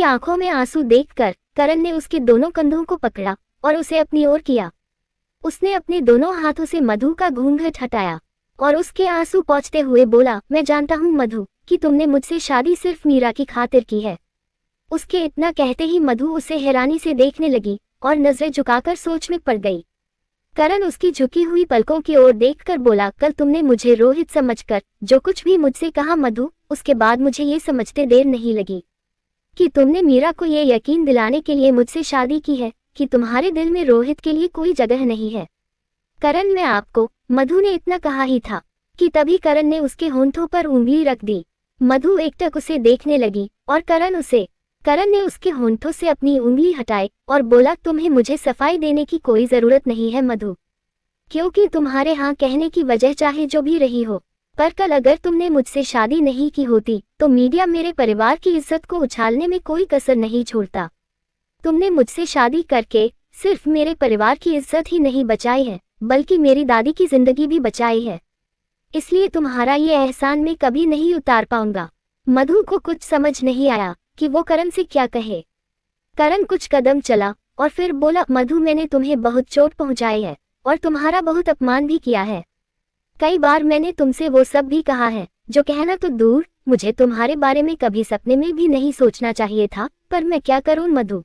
की आंखों में आंसू देखकर करण ने उसके दोनों कंधों को पकड़ा और उसे अपनी ओर किया। उसने अपने दोनों हाथों से मधु का घूंघट हटाया और उसके आंसू पोंछते हुए बोला, मैं जानता हूँ मधु कि तुमने मुझसे शादी सिर्फ मीरा की खातिर की है। उसके इतना कहते ही मधु उसे हैरानी से देखने लगी और नजरें झुकाकर सोच में पड़ गई। करण उसकी झुकी हुई पलकों की ओर देखकर बोला, कल तुमने मुझे रोहित समझकर जो कुछ भी मुझसे कहा मधु, उसके बाद मुझे ये समझते देर नहीं लगी कि तुमने मीरा को ये यकीन दिलाने के लिए मुझसे शादी की है कि तुम्हारे दिल में रोहित के लिए कोई जगह नहीं है। करण, मैं आपको, मधु ने इतना कहा ही था कि तभी करण ने उसके होंठों पर उंगली रख दी। मधु एकटक उसे देखने लगी और करण ने उसके होंठों से अपनी उंगली हटाई और बोला, तुम्हें मुझे सफाई देने की कोई जरूरत नहीं है मधु, क्योंकि तुम्हारे हाँ कहने की वजह चाहे जो भी रही हो, पर कल अगर तुमने मुझसे शादी नहीं की होती तो मीडिया मेरे परिवार की इज्जत को उछालने में कोई कसर नहीं छोड़ता। तुमने मुझसे शादी करके सिर्फ मेरे परिवार की इज्जत ही नहीं बचाई है बल्कि मेरी दादी की जिंदगी भी बचाई है, इसलिए तुम्हारा ये एहसान मैं कभी नहीं उतार पाऊंगा। मधु को कुछ समझ नहीं आया कि वो करण से क्या कहे। करण कुछ कदम चला और फिर बोला, मधु मैंने तुम्हें बहुत चोट पहुंचाई है और तुम्हारा बहुत अपमान भी किया है। कई बार मैंने तुमसे वो सब भी कहा है जो कहना तो दूर, मुझे तुम्हारे बारे में कभी सपने में भी नहीं सोचना चाहिए था, पर मैं क्या करूं मधु,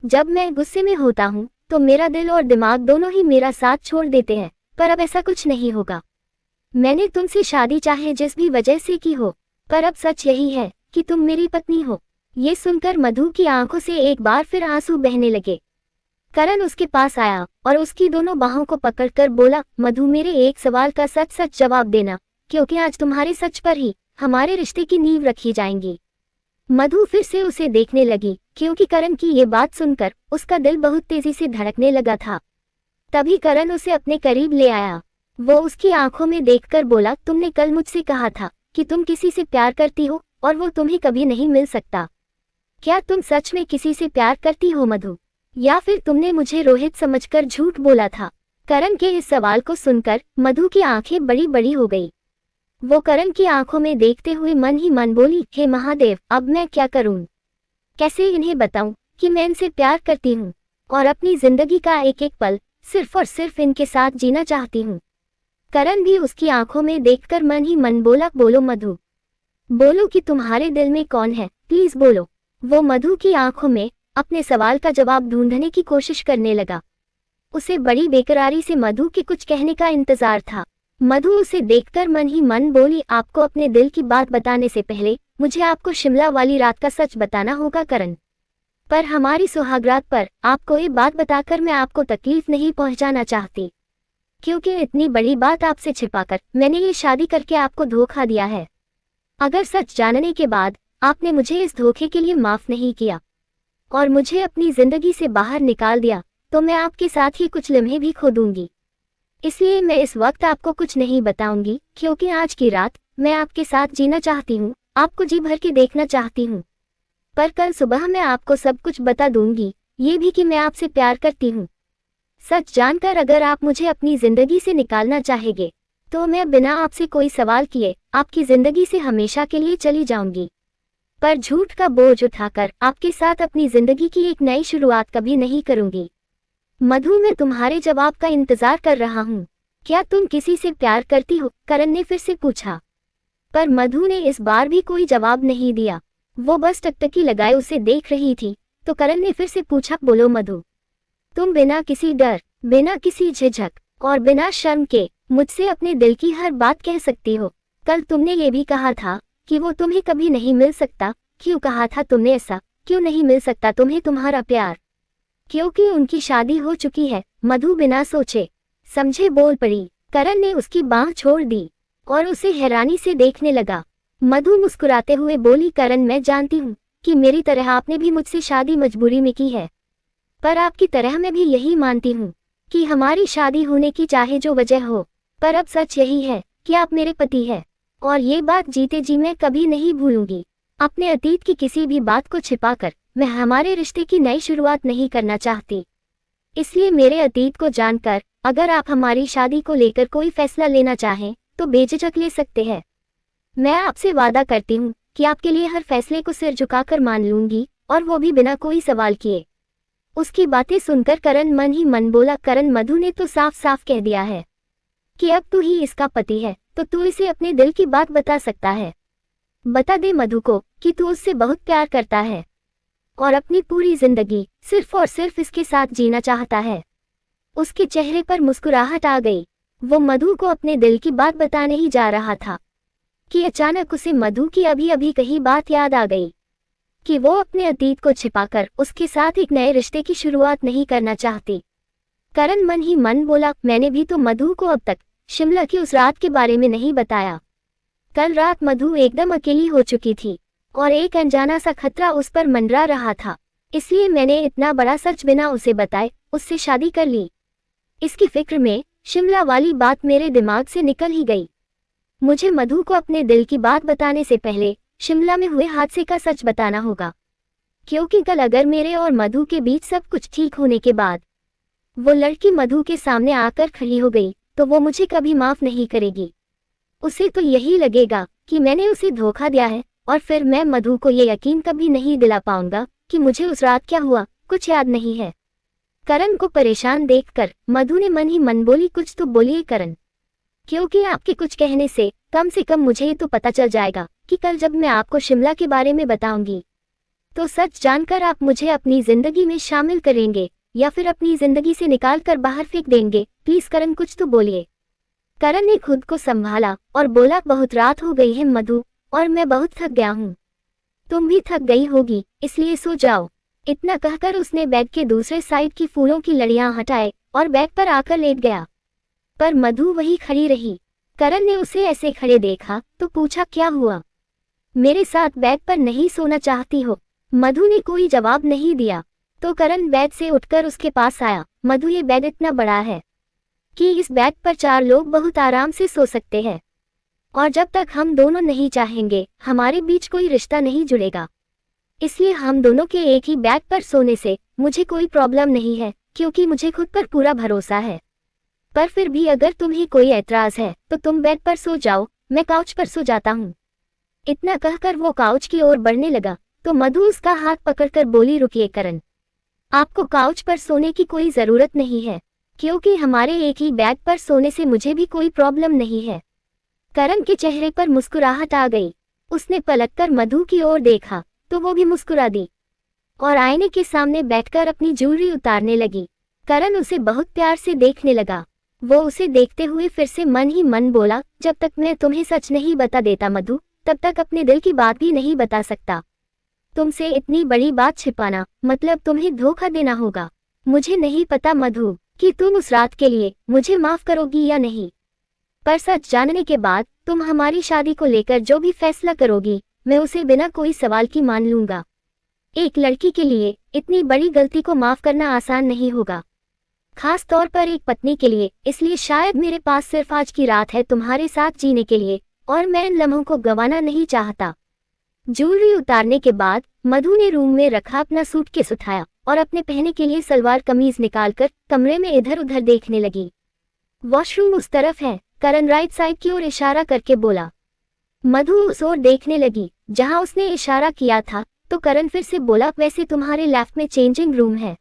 जब मैं गुस्से में होता हूँ तो मेरा दिल और दिमाग दोनों ही मेरा साथ छोड़ देते हैं, पर अब ऐसा कुछ नहीं होगा। मैंने तुमसे शादी चाहे जिस भी वजह से की हो, पर अब सच यही है कि तुम मेरी पत्नी हो। ये सुनकर मधु की आंखों से एक बार फिर आंसू बहने लगे। करण उसके पास आया और उसकी दोनों बाहों को पकड़कर बोला, मधु मेरे एक सवाल का सच सच जवाब देना, क्योंकि आज तुम्हारे सच पर ही हमारे रिश्ते की नींव रखी जाएंगी। मधु फिर से उसे देखने लगी क्योंकि करण की ये बात सुनकर उसका दिल बहुत तेजी से धड़कने लगा था। तभी करण उसे अपने करीब ले आया। वो उसकी आंखों में देखकर बोला, तुमने कल मुझसे कहा था कि तुम किसी से प्यार करती हो और वो तुम्हें कभी नहीं मिल सकता। क्या तुम सच में किसी से प्यार करती हो मधु, या फिर तुमने मुझे रोहित समझकर झूठ बोला था? करण के इस सवाल को सुनकर मधु की आंखें बड़ी बड़ी हो गई। वो करण की आंखों में देखते हुए मन ही मन बोली, हे महादेव, अब मैं क्या करूं? कैसे इन्हें बताऊं कि मैं इनसे प्यार करती हूं और अपनी जिंदगी का एक एक पल सिर्फ और सिर्फ इनके साथ जीना चाहती हूं। करण भी उसकी आंखों में देखकर मन ही मन बोला, बोलो मधु, बोलो कि तुम्हारे दिल में कौन है, प्लीज बोलो। वो मधु की आंखों में अपने सवाल का जवाब ढूंढने की कोशिश करने लगा। उसे बड़ी बेकरारी से मधु के कुछ कहने का इंतजार था। मधु उसे देखकर मन ही मन बोली, आपको अपने दिल की बात बताने से पहले मुझे आपको शिमला वाली रात का सच बताना होगा करण। पर हमारी सुहागरात पर आपको ये बात बताकर मैं आपको तकलीफ नहीं पहुंचाना चाहती, क्योंकि इतनी बड़ी बात आपसे छिपाकर मैंने ये शादी करके आपको धोखा दिया है। अगर सच जानने के बाद आपने मुझे इस धोखे के लिए माफ नहीं किया और मुझे अपनी जिंदगी से बाहर निकाल दिया तो मैं आपके साथ ही कुछ लम्हे भी खो दूंगी। इसलिए मैं इस वक्त आपको कुछ नहीं बताऊंगी, क्योंकि आज की रात मैं आपके साथ जीना चाहती हूँ, आपको जी भर के देखना चाहती हूँ। पर कल सुबह मैं आपको सब कुछ बता दूंगी, ये भी कि मैं आपसे प्यार करती हूँ। सच जानकर अगर आप मुझे अपनी जिंदगी से निकालना चाहेंगे तो मैं बिना आपसे कोई सवाल किए आपकी जिंदगी से हमेशा के लिए चली जाऊंगी, पर झूठ का बोझ उठाकर आपके साथ अपनी जिंदगी की एक नई शुरुआत कभी नहीं करूंगी। मधु, मैं तुम्हारे जवाब का इंतजार कर रहा हूँ। क्या तुम किसी से प्यार करती हो? करण ने फिर से पूछा। पर मधु ने इस बार भी कोई जवाब नहीं दिया। वो बस टकटकी लगाए उसे देख रही थी। तो करण ने फिर से पूछा, बोलो मधु, तुम बिना किसी डर, बिना किसी झिझक और बिना शर्म के मुझसे अपने दिल की हर बात कह सकती हो। कल तुमने ये भी कहा था कि वो तुम्हें कभी नहीं मिल सकता। क्यों कहा था तुमने ऐसा? क्यों नहीं मिल सकता तुम्हें तुम्हारा प्यार? क्योंकि उनकी शादी हो चुकी है। मधु बिना सोचे समझे बोल पड़ी। करण ने उसकी बांह छोड़ दी और उसे हैरानी से देखने लगा। मधु मुस्कुराते हुए बोली, करण, मैं जानती हूँ कि मेरी तरह आपने भी मुझसे शादी मजबूरी में की है, पर आपकी तरह मैं भी यही मानती हूँ कि हमारी शादी होने की चाहे जो वजह हो, पर अब सच यही है कि आप मेरे पति हैं और ये बात जीते जी मैं कभी नहीं भूलूंगी। अपने अतीत की किसी भी बात को छिपाकर मैं हमारे रिश्ते की नई शुरुआत नहीं करना चाहती। इसलिए मेरे अतीत को जानकर अगर आप हमारी शादी को लेकर कोई फैसला लेना चाहें तो बेझिझक ले सकते हैं। मैं आपसे वादा करती हूँ कि आपके लिए हर फैसले को सिर झुकाकर मान लूंगी, और वो भी बिना कोई सवाल किए। उसकी बातें सुनकर करण मन ही मन बोला, करण मधु ने तो साफ साफ कह दिया है कि अब तू ही इसका पति है, तो तू इसे अपने दिल की बात बता सकता है। बता दे मधु को कि तू उससे बहुत प्यार करता है और अपनी पूरी जिंदगी सिर्फ और सिर्फ इसके साथ जीना चाहता है। उसके चेहरे पर मुस्कुराहट आ गई। वो मधु को अपने दिल की बात बताने ही जा रहा था कि अचानक उसे मधु की अभी अभी कही बात याद आ गई कि वो अपने अतीत को छिपाकर उसके साथ एक नए रिश्ते की शुरुआत नहीं करना चाहती। करण मन ही मन बोला, मैंने भी तो मधु को अब तक शिमला की उस रात के बारे में नहीं बताया। कल रात मधु एकदम अकेली हो चुकी थी और एक अनजाना सा खतरा उस पर मंडरा रहा था, इसलिए मैंने इतना बड़ा सच बिना उसे बताए उससे शादी कर ली। इसकी फिक्र में शिमला वाली बात मेरे दिमाग से निकल ही गई। मुझे मधु को अपने दिल की बात बताने से पहले शिमला में हुए हादसे का सच बताना होगा, क्योंकि कल अगर मेरे और मधु के बीच सब कुछ ठीक होने के बाद वो लड़की मधु के सामने आकर खड़ी हो गई तो वो मुझे कभी माफ नहीं करेगी। उसे तो यही लगेगा कि मैंने उसे धोखा दिया है और फिर मैं मधु को ये यकीन कभी नहीं दिला पाऊंगा कि मुझे उस रात क्या हुआ कुछ याद नहीं है। करण को परेशान देखकर मधु ने मन ही मन बोली, कुछ तो बोलिए करण, क्योंकि आपके कुछ कहने से कम मुझे ये तो पता चल जाएगा कि कल जब मैं आपको शिमला के बारे में बताऊंगी तो सच जानकर आप मुझे अपनी जिंदगी में शामिल करेंगे या फिर अपनी जिंदगी से निकाल कर बाहर फेंक देंगे। प्लीज करण कुछ तो बोलिए। करण ने खुद को संभाला और बोला, बहुत रात हो गई है मधु और मैं बहुत थक गया हूँ। तुम भी थक गई होगी इसलिए सो जाओ। इतना कहकर उसने बेड के दूसरे साइड की फूलों की लड़ियां हटाए और बेड पर आकर लेट गया। पर मधु वही खड़ी रही। करण ने उसे ऐसे खड़े देखा तो पूछा, क्या हुआ, मेरे साथ बेड पर नहीं सोना चाहती हो? मधु ने कोई जवाब नहीं दिया तो करण बेड से उठकर उसके पास आया। मधु, ये बेड इतना बड़ा है कि इस बेड पर 4 लोग बहुत आराम से सो सकते हैं और जब तक हम दोनों नहीं चाहेंगे हमारे बीच कोई रिश्ता नहीं जुड़ेगा, इसलिए हम दोनों के एक ही बेड पर सोने से मुझे कोई प्रॉब्लम नहीं है क्योंकि मुझे खुद पर पूरा भरोसा है। पर फिर भी अगर तुम्हें कोई ऐतराज है तो तुम बेड पर सो जाओ, मैं काउच पर सो जाता हूँ। इतना कहकर वो काउच की ओर बढ़ने लगा तो मधु उसका हाथ पकड़कर बोली, रुकिए करण, आपको काउच पर सोने की कोई जरूरत नहीं है क्योंकि हमारे एक ही बेड पर सोने से मुझे भी कोई प्रॉब्लम नहीं है। करण के चेहरे पर मुस्कुराहट आ गई। उसने पलटकर मधु की ओर देखा तो वो भी मुस्कुरा दी और आईने के सामने बैठकर अपनी ज्वेलरी उतारने लगी। करण उसे बहुत प्यार से देखने लगा। वो उसे देखते हुए फिर से मन ही मन बोला, जब तक मैं तुम्हें सच नहीं बता देता मधु, तब तक अपने दिल की बात भी नहीं बता सकता। तुमसे इतनी बड़ी बात छिपाना मतलब तुम्हें धोखा देना होगा। मुझे नहीं पता मधु कि तुम उस रात के लिए मुझे माफ करोगी या नहीं, पर सच जानने के बाद तुम हमारी शादी को लेकर जो भी फैसला करोगी मैं उसे बिना कोई सवाल की मान लूंगा। एक लड़की के लिए इतनी बड़ी गलती को माफ करना आसान नहीं होगा, खास तौर पर एक पत्नी के लिए। इसलिए शायद मेरे पास सिर्फ आज की रात है तुम्हारे साथ जीने के लिए और मैं इन लम्हों को गंवाना नहीं चाहता। ज्वेलरी उतारने के बाद मधु ने रूम में रखा अपना सूटकेस उठाया और अपने पहने के लिए सलवार कमीज निकालकर कमरे में इधर उधर देखने लगी। वॉशरूम उस तरफ है, करण राइट साइड की ओर इशारा करके बोला। मधु उस ओर देखने लगी जहां उसने इशारा किया था तो करण फिर से बोला, वैसे तुम्हारे लेफ्ट में चेंजिंग रूम है,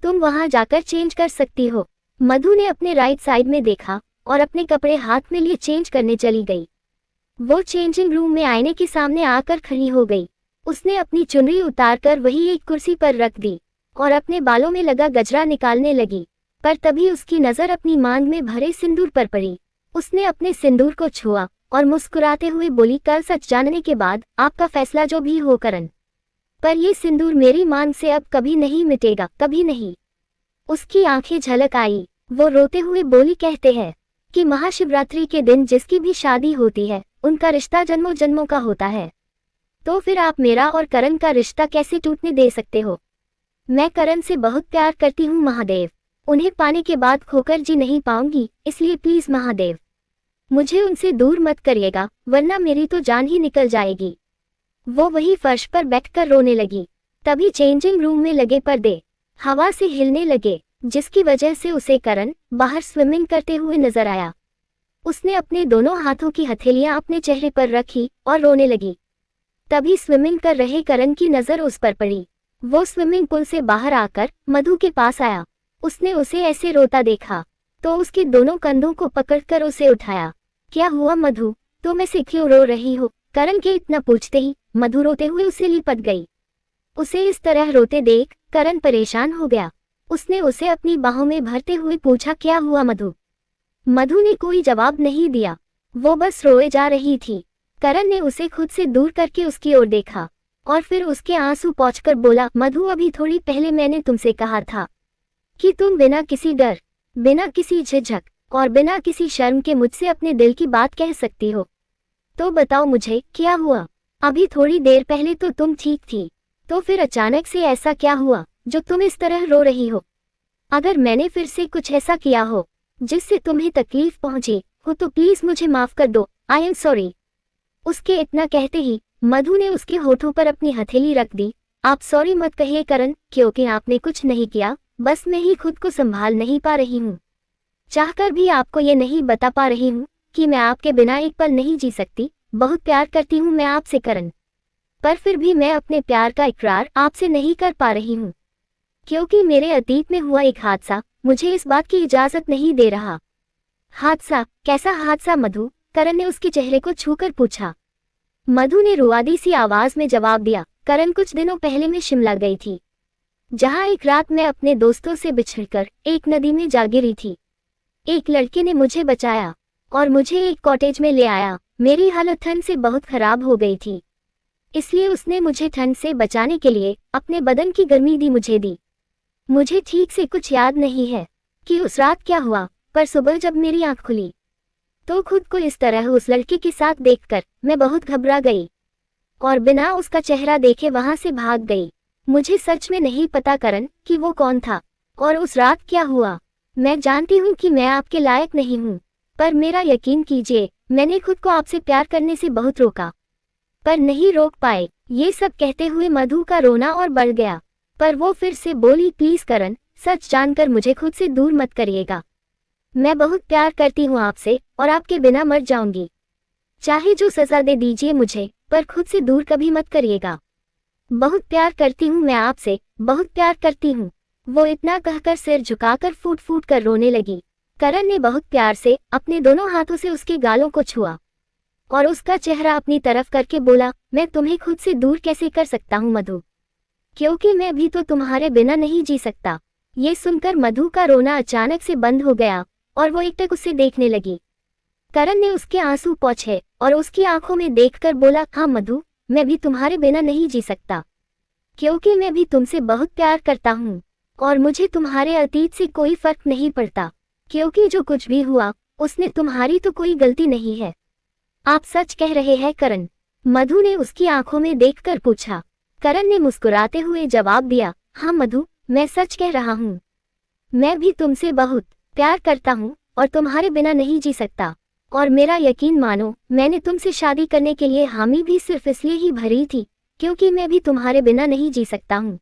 तुम वहां जाकर चेंज कर सकती हो। मधु ने अपने राइट साइड में देखा और अपने कपड़े हाथ में लिए चेंज करने चली गई। वो चेंजिंग रूम में आईने के सामने आकर खड़ी हो गई। उसने अपनी चुनरी उतारकर वही एक कुर्सी पर रख दी और अपने बालों में लगा गजरा निकालने लगी, पर तभी उसकी नजर अपनी मांग में भरे सिंदूर पर पड़ी। उसने अपने सिंदूर को छुआ और मुस्कुराते हुए बोली, कल सच जानने के बाद आपका फैसला जो भी हो करण, पर ये सिंदूर मेरी मांग से अब कभी नहीं मिटेगा, कभी नहीं। उसकी आंखें झलक आई। वो रोते हुए बोली, कहते हैं कि महाशिवरात्रि के दिन जिसकी भी शादी होती है उनका रिश्ता जन्मों जन्मों का होता है, तो फिर आप मेरा और करण का रिश्ता कैसे टूटने दे सकते हो? मैं करण से बहुत प्यार करती हूँ महादेव, उन्हें पाने के बाद खोकर जी नहीं पाऊंगी, इसलिए प्लीज महादेव मुझे उनसे दूर मत करिएगा वरना मेरी तो जान ही निकल जाएगी। वो वही फर्श पर बैठकर रोने लगी। तभी चेंजिंग रूम में लगे पर्दे हवा से हिलने लगे जिसकी वजह से उसे करण बाहर स्विमिंग करते हुए नजर आया। उसने अपने दोनों हाथों की हथेलियां अपने चेहरे पर रखी और रोने लगी। तभी स्विमिंग कर रहे करण की नजर उस पर पड़ी। वो स्विमिंग पूल से बाहर आकर मधु के पास आया। उसने उसे ऐसे रोता देखा तो उसके दोनों कंधों को पकड़कर उसे उठाया। क्या हुआ मधु, तुम ऐसे क्यों रो रही हो? करण के इतना पूछते ही मधु रोते हुए उसे लिपट गई। उसे इस तरह रोते देख करण परेशान हो गया। उसने उसे अपनी बाहों में भरते हुए पूछा, क्या हुआ मधु? मधु ने कोई जवाब नहीं दिया, वो बस रोए जा रही थी। करण ने उसे खुद से दूर करके उसकी ओर देखा और फिर उसके आंसू पोंछकर बोला, मधु अभी थोड़ी पहले मैंने तुमसे कहा था कि तुम बिना किसी डर, बिना किसी झिझक और बिना किसी शर्म के मुझसे अपने दिल की बात कह सकती हो। तो बताओ मुझे क्या हुआ? अभी थोड़ी देर पहले तो तुम ठीक थी, तो फिर अचानक से ऐसा क्या हुआ जो तुम इस तरह रो रही हो? अगर मैंने फिर से कुछ ऐसा किया हो जिससे तुम्हें तकलीफ पहुंची हो तो प्लीज मुझे माफ कर दो। I am sorry. उसके इतना कहते ही मधु ने उसके होठों पर अपनी हथेली रख दी। आप सॉरी मत कहिए करण, क्योंकि आपने कुछ नहीं किया, बस मैं ही खुद को संभाल नहीं पा रही हूँ। चाहकर भी आपको ये नहीं बता पा रही हूँ कि मैं आपके बिना एक पल नहीं जी सकती। बहुत प्यार करती हूँ मैं आपसे करण, पर फिर भी मैं अपने प्यार का इकरार आपसे नहीं कर पा रही हूँ, क्योंकि मेरे अतीत में हुआ एक हादसा मुझे इस बात की इजाजत नहीं दे रहा। हादसा? कैसा हादसा मधु? करण ने उसके चेहरे को छूकर पूछा। मधु ने रुआदी सी आवाज में जवाब दिया, करण कुछ दिनों पहले मैं शिमला गई थी, जहां एक रात मैं अपने दोस्तों से बिछड़कर एक नदी में जा गिरी थी। एक लड़के ने मुझे बचाया और मुझे एक कॉटेज में ले आया। मेरी हालत ठंड से बहुत खराब हो गई थी, इसलिए उसने मुझे ठंड से बचाने के लिए अपने बदन की गर्मी मुझे दी। मुझे ठीक से कुछ याद नहीं है कि उस रात क्या हुआ, पर सुबह जब मेरी आंख खुली तो खुद को इस तरह उस लड़के के साथ देखकर मैं बहुत घबरा गई और बिना उसका चेहरा देखे वहां से भाग गई। मुझे सच में नहीं पता करण कि वो कौन था और उस रात क्या हुआ। मैं जानती हूँ कि मैं आपके लायक नहीं हूँ, पर मेरा यकीन कीजिए, मैंने खुद को आपसे प्यार करने से बहुत रोका, पर नहीं रोक पाए। ये सब कहते हुए मधु का रोना और बढ़ गया, पर वो फिर से बोली, प्लीज करण, सच जानकर मुझे खुद से दूर मत करिएगा। मैं बहुत प्यार करती हूँ आपसे और आपके बिना मर जाऊंगी। चाहे जो सजा दे दीजिए मुझे, पर खुद से दूर कभी मत करिएगा। बहुत प्यार करती हूँ मैं आपसे, बहुत प्यार करती हूँ। वो इतना कहकर सिर झुकाकर फूट फूट कर रोने लगी। करण ने बहुत प्यार से अपने दोनों हाथों से उसके गालों को छुआ और उसका चेहरा अपनी तरफ करके बोला, मैं तुम्हें खुद से दूर कैसे कर सकता हूँ मधु, क्योंकि मैं भी तो तुम्हारे बिना नहीं जी सकता। ये सुनकर मधु का रोना अचानक से बंद हो गया और वो एकटक उसे देखने लगी। करण ने उसके आंसू पोंछे और उसकी आंखों में देखकर बोला, हाँ मधु, मैं भी तुम्हारे बिना नहीं जी सकता, क्योंकि मैं भी तुमसे बहुत प्यार करता हूँ और मुझे तुम्हारे अतीत से कोई फर्क नहीं पड़ता, क्योंकि जो कुछ भी हुआ उसने तुम्हारी तो कोई गलती नहीं है। आप सच कह रहे हैं करण? मधु ने उसकी आंखों में देखकर पूछा। करण ने मुस्कुराते हुए जवाब दिया, हाँ मधु, मैं सच कह रहा हूँ। मैं भी तुमसे बहुत प्यार करता हूँ और तुम्हारे बिना नहीं जी सकता। और मेरा यकीन मानो, मैंने तुमसे शादी करने के लिए हामी भी सिर्फ इसलिए ही भरी थी क्योंकि मैं भी तुम्हारे बिना नहीं जी सकता हूँ।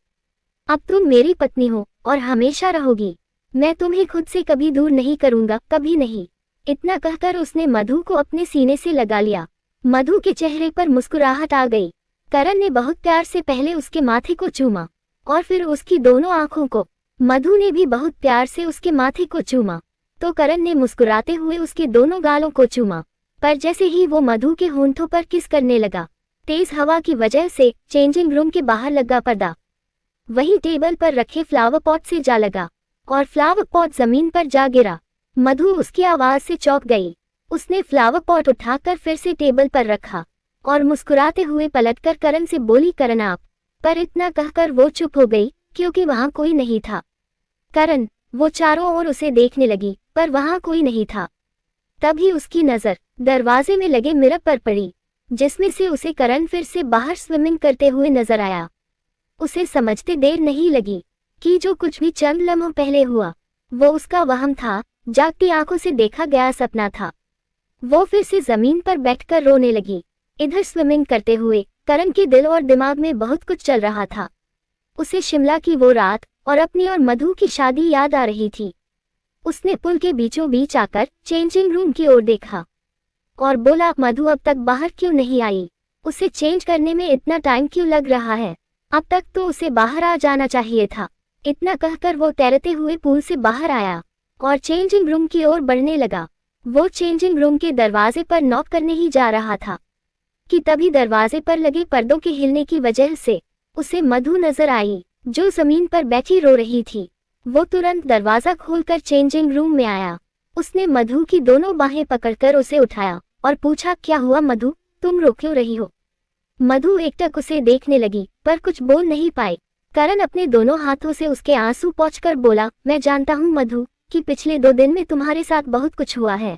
अब तुम मेरी पत्नी हो और हमेशा रहोगी। मैं तुम्हें खुद से कभी दूर नहीं करूँगा, कभी नहीं। इतना कहकर उसने मधु को अपने सीने से लगा लिया। मधु के चेहरे पर मुस्कुराहट आ गई। करण ने बहुत प्यार से पहले उसके माथे को चूमा और फिर उसकी दोनों आंखों को। मधु ने भी बहुत प्यार से उसके माथे को चूमा तो करण ने मुस्कुराते हुए उसके दोनों गालों को चूमा, पर जैसे ही वो मधु के होंठों पर किस करने लगा, तेज हवा की वजह से चेंजिंग रूम के बाहर लगा पर्दा वही टेबल पर रखे फ्लावर पॉट से जा लगा और फ्लावर पॉट जमीन पर जा गिरा। मधु उसकी आवाज से चौंक गई। उसने फ्लावर पॉट उठाकर फिर से टेबल पर रखा और मुस्कुराते हुए पलटकर करण से बोली, करण आप। पर इतना कहकर वो चुप हो गई क्योंकि वहां कोई नहीं था। करण, वो चारों ओर उसे देखने लगी पर वहां कोई नहीं था। तभी उसकी नजर दरवाजे में लगे मिरर पर पड़ी, जिसमें से उसे करण फिर से बाहर स्विमिंग करते हुए नजर आया। उसे समझते देर नहीं लगी कि जो कुछ भी चंद लम्हों पहले हुआ वो उसका वहम था, जागती आंखों से देखा गया सपना था। वो फिर से जमीन पर बैठकर रोने लगी। इधर स्विमिंग करते हुए करण के दिल और दिमाग में बहुत कुछ चल रहा था। उसे शिमला की वो रात और अपनी और मधु की शादी याद आ रही थी। उसने पुल के बीचों बीच आकर चेंजिंग रूम की ओर देखा और बोला, मधु अब तक बाहर क्यों नहीं आई? उसे चेंज करने में इतना टाइम क्यों लग रहा है? अब तक तो उसे बाहर आ जाना चाहिए था। इतना कहकर वो तैरते हुए पूल से बाहर आया और चेंजिंग रूम की ओर बढ़ने लगा। वो चेंजिंग रूम के दरवाजे पर नॉक करने ही जा रहा था कि तभी दरवाजे पर लगे पर्दों के हिलने की वजह से उसे मधु नजर आई, जो जमीन पर बैठी रो रही थी। वो तुरंत दरवाजा खोलकर चेंजिंग रूम में आया। उसने मधु की दोनों बाहें पकड़कर उसे उठाया और पूछा, क्या हुआ मधु, तुम रो क्यों रही हो? मधु एकटक उसे देखने लगी पर कुछ बोल नहीं पाई। करण अपने दोनों हाथों से उसके आंसू पोंछकर बोला, मैं जानता हूँ मधु कि पिछले 2 दिन में तुम्हारे साथ बहुत कुछ हुआ है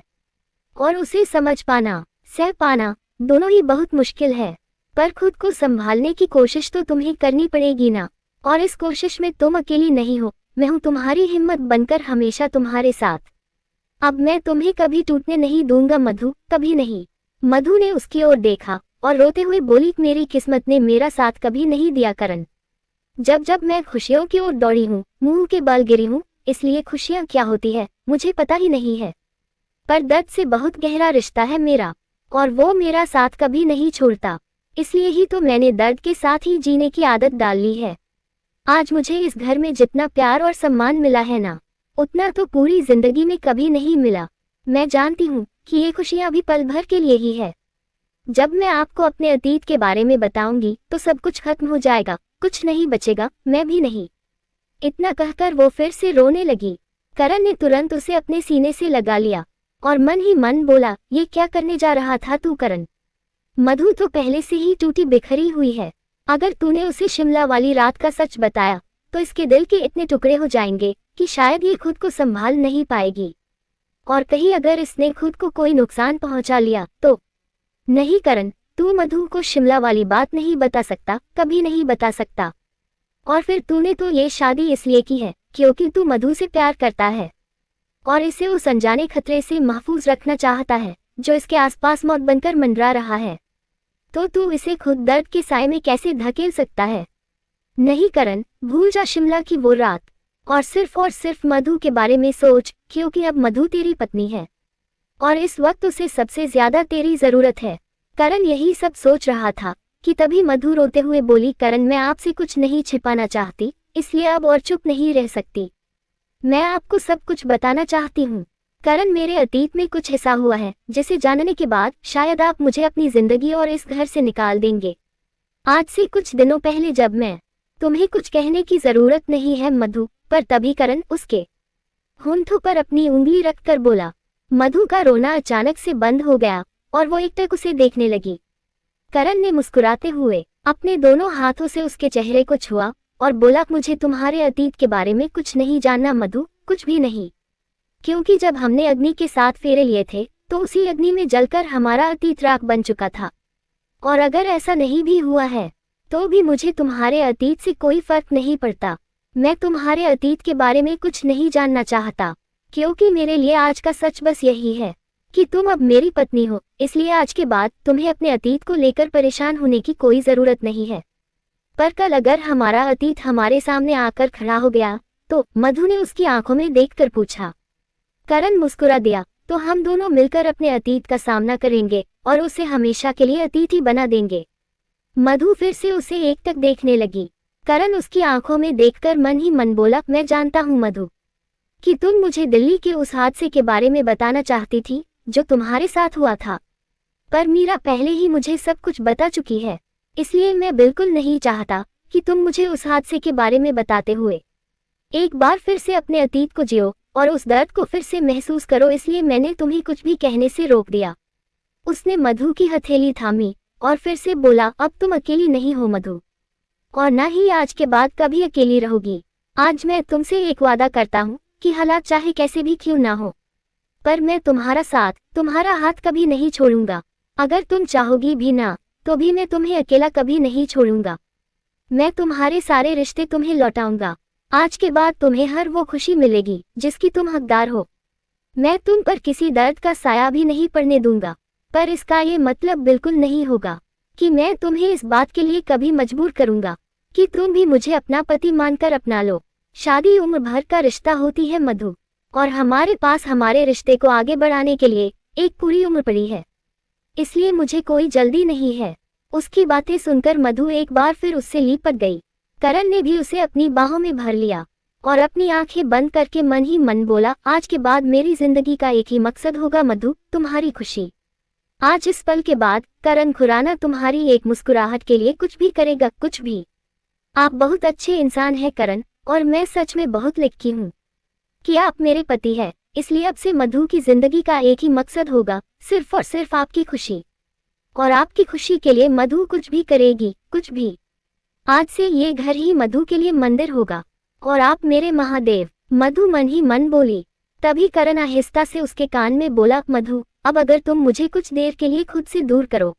और उसे समझ पाना, सह पाना दोनों ही बहुत मुश्किल है, पर खुद को संभालने की कोशिश तो तुम्हें करनी पड़ेगी ना। और इस कोशिश में तुम अकेली नहीं हो, मैं हूँ तुम्हारी हिम्मत बनकर हमेशा तुम्हारे साथ। अब मैं तुम्हें कभी टूटने नहीं दूंगा मधु, कभी नहीं। मधु ने उसकी ओर देखा और रोते हुए बोली, मेरी किस्मत ने मेरा साथ कभी नहीं दिया करण। जब जब मैं खुशियों की ओर दौड़ी हूँ, मुंह के बल गिरी हूँ, इसलिए खुशियाँ क्या होती है मुझे पता ही नहीं है, पर दर्द से बहुत गहरा रिश्ता है मेरा और वो मेरा साथ कभी नहीं छोड़ता। इसलिए ही तो मैंने दर्द के साथ ही जीने की आदत डाल ली है। आज मुझे इस घर में जितना प्यार और सम्मान मिला है ना, उतना तो पूरी जिंदगी में कभी नहीं मिला। मैं जानती हूँ कि ये खुशियाँ भी पल भर के लिए ही है। जब मैं आपको अपने अतीत के बारे में बताऊंगी तो सब कुछ खत्म हो जाएगा, कुछ नहीं बचेगा, मैं भी नहीं। इतना कहकर वो फिर से रोने लगी। करण ने तुरंत उसे अपने सीने से लगा लिया और मन ही मन बोला, ये क्या करने जा रहा था तू करण? मधु तो पहले से ही टूटी बिखरी हुई है। अगर तूने उसे शिमला वाली रात का सच बताया तो इसके दिल के इतने टुकड़े हो जाएंगे कि शायद ये खुद को संभाल नहीं पाएगी, और कहीं अगर इसने खुद को कोई नुकसान पहुंचा लिया तो। नहीं करण, तू मधु को शिमला वाली बात नहीं बता सकता, कभी नहीं बता सकता। और फिर तूने तो ये शादी इसलिए की है क्योंकि तू मधु से प्यार करता है और इसे उस अनजाने खतरे से महफूज रखना चाहता है जो इसके आसपास मौत बनकर मंडरा रहा है। तो तू इसे खुद दर्द के साए में कैसे धकेल सकता है? नहीं करण, भूल जा शिमला की वो रात और सिर्फ मधु के बारे में सोच, क्योंकि अब मधु तेरी पत्नी है और इस वक्त उसे सबसे ज्यादा तेरी जरूरत है। करण यही सब सोच रहा था कि तभी मधु रोते हुए बोली, करण मैं आपसे कुछ नहीं छिपाना चाहती, इसलिए अब और चुप नहीं रह सकती। मैं आपको सब कुछ बताना चाहती हूँ। करण, मेरे अतीत में कुछ ऐसा हुआ है जिसे जानने के बाद शायद आप मुझे अपनी जिंदगी और इस घर से निकाल देंगे। आज से कुछ दिनों पहले जब मैं तुम्हें कुछ कहने की जरूरत नहीं है मधु, पर तभी करण उसके होंठों पर अपनी उंगली रखकर बोला। मधु का रोना अचानक से बंद हो गया और वो एकटक उसे देखने लगी। करण ने मुस्कुराते हुए अपने दोनों हाथों से उसके चेहरे को छुआ और बोला, मुझे तुम्हारे अतीत के बारे में कुछ नहीं जानना मधु, कुछ भी नहीं। क्योंकि जब हमने अग्नि के साथ फेरे लिए थे तो उसी अग्नि में जलकर हमारा अतीत राख बन चुका था। और अगर ऐसा नहीं भी हुआ है तो भी मुझे तुम्हारे अतीत से कोई फर्क नहीं पड़ता। मैं तुम्हारे अतीत के बारे में कुछ नहीं जानना चाहता, क्योंकि मेरे लिए आज का सच बस यही है कि तुम अब मेरी पत्नी हो। इसलिए आज के बाद तुम्हें अपने अतीत को लेकर परेशान होने की कोई जरूरत नहीं है। पर कल अगर हमारा अतीत हमारे सामने आकर खड़ा हो गया तो, मधु ने उसकी आंखों में देखकर पूछा। करण मुस्कुरा दिया, तो हम दोनों मिलकर अपने अतीत का सामना करेंगे और उसे हमेशा के लिए अतीत ही बना देंगे। मधु फिर से उसे एकटक देखने लगी। करण उसकी आंखों में देखकर मन ही मन बोला, मैं जानता हूँ मधु कि तुम मुझे दिल्ली के उस हादसे के बारे में बताना चाहती थी जो तुम्हारे साथ हुआ था, पर मीरा पहले ही मुझे सब कुछ बता चुकी है। इसलिए मैं बिल्कुल नहीं चाहता कि तुम मुझे उस हादसे के बारे में बताते हुए एक बार फिर से अपने अतीत को जियो और उस दर्द को फिर से महसूस करो, इसलिए मैंने तुम्हें कुछ भी कहने से रोक दिया। उसने मधु की हथेली थामी और फिर से बोला, अब तुम अकेली नहीं हो मधु, और ना ही आज के बाद कभी अकेली रहोगी। आज मैं तुमसे एक वादा करता हूँ कि हालात चाहे कैसे भी क्यों ना हो, पर मैं तुम्हारा साथ, तुम्हारा हाथ कभी नहीं छोड़ूंगा। अगर तुम चाहोगी भी ना तो भी मैं तुम्हें अकेला कभी नहीं छोड़ूंगा। मैं तुम्हारे सारे रिश्ते तुम्हें लौटाऊंगा। आज के बाद तुम्हें हर वो खुशी मिलेगी जिसकी तुम हकदार हो। मैं तुम पर किसी दर्द का साया भी नहीं पड़ने दूंगा, पर इसका ये मतलब बिल्कुल नहीं होगा कि मैं तुम्हें इस बात के लिए कभी मजबूर करूंगा कि तुम भी मुझे अपना पति मानकर अपना लो। शादी उम्र भर का रिश्ता होती है मधु, और हमारे पास हमारे रिश्ते को आगे बढ़ाने के लिए एक पूरी उम्र पड़ी है। इसलिए मुझे कोई जल्दी नहीं है। उसकी बातें सुनकर मधु एक बार फिर उससे लिपट गई। करण ने भी उसे अपनी बाहों में भर लिया और अपनी आंखें बंद करके मन ही मन बोला, आज के बाद मेरी जिंदगी का एक ही मकसद होगा मधु, तुम्हारी खुशी। आज इस पल के बाद करण खुराना तुम्हारी एक मुस्कुराहट के लिए कुछ भी करेगा, कुछ भी। आप बहुत अच्छे इंसान हैं करण, और मैं सच में बहुत लकी हूँ कि आप मेरे पति हैं। इसलिए अब से मधु की जिंदगी का एक ही मकसद होगा, सिर्फ और सिर्फ आपकी खुशी। और आपकी खुशी के लिए मधु कुछ भी करेगी, कुछ भी। आज से ये घर ही मधु के लिए मंदिर होगा और आप मेरे महादेव। मधु मन ही मन बोली। तभी करण आहिस्ता से उसके कान में बोला, मधु अब अगर तुम मुझे कुछ देर के लिए खुद से दूर करो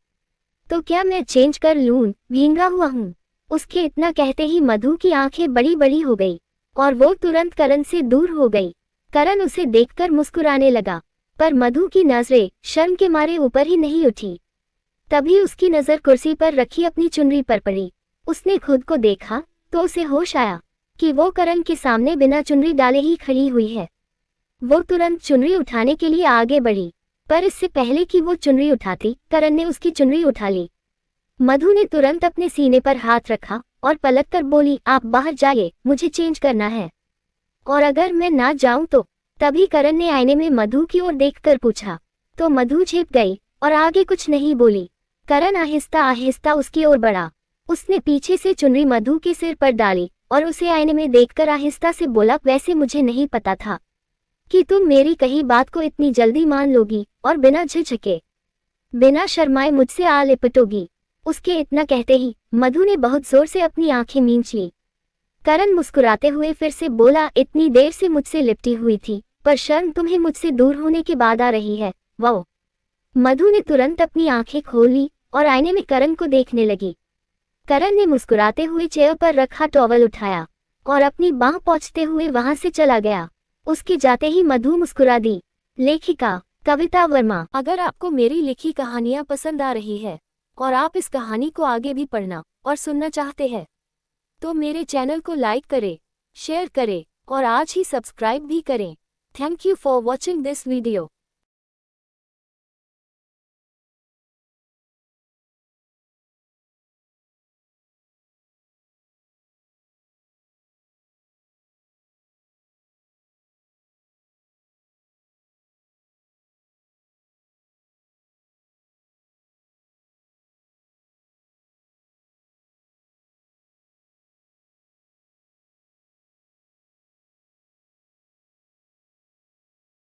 तो क्या मैं चेंज कर लूं, भींगा हुआ हूं। उसके इतना कहते ही मधु की आंखें बड़ी बड़ी हो गई और वो तुरंत करण से दूर हो गई। करण उसे देखकर मुस्कुराने लगा, पर मधु की नजरें शर्म के मारे ऊपर ही नहीं उठी। तभी उसकी नजर कुर्सी पर रखी अपनी चुनरी पर पड़ी। उसने खुद को देखा तो उसे होश आया कि वो करण के सामने बिना चुनरी डाले ही खड़ी हुई है। वो तुरंत चुनरी उठाने के लिए आगे बढ़ी, पर इससे पहले कि वो चुनरी उठाती, करण ने उसकी चुनरी उठा ली। मधु ने तुरंत अपने सीने पर हाथ रखा और पलटकर बोली, आप बाहर जाइए, मुझे चेंज करना है। और अगर मैं ना जाऊं तो? तभी करण ने आईने में मधु की ओर देखकर पूछा। तो मधु झेप गई और आगे कुछ नहीं बोली। करण आहिस्ता आहिस्ता उसकी ओर बढ़ा। उसने पीछे से चुनरी मधु के सिर पर डाली और उसे आईने में देखकर आहिस्ता से बोला, वैसे मुझे नहीं पता था कि तुम मेरी कही बात को इतनी जल्दी मान लोगी और बिना झिझके, बिना शर्माए मुझसे आ लिपटोगी। उसके इतना कहते ही मधु ने बहुत जोर से अपनी आंखें मींच ली। करण मुस्कुराते हुए फिर से बोला, इतनी देर से मुझसे लिपटी हुई थी, पर शर्म तुम्हें मुझसे दूर होने के बाद आ रही है, वाओ। मधु ने तुरंत अपनी आंखें खोल ली और आईने में करण को देखने लगी। करण ने मुस्कुराते हुए चेयर पर रखा टॉवल उठाया और अपनी बांह पोंछते हुए वहां से चला गया। उसके जाते ही मधु मुस्कुरा दी। लेखिका कविता वर्मा। अगर आपको मेरी लिखी कहानियां पसंद आ रही है और आप इस कहानी को आगे भी पढ़ना और सुनना चाहते हैं तो मेरे चैनल को लाइक करें, शेयर करें और आज ही सब्सक्राइब भी करें। Thank you for watching this video.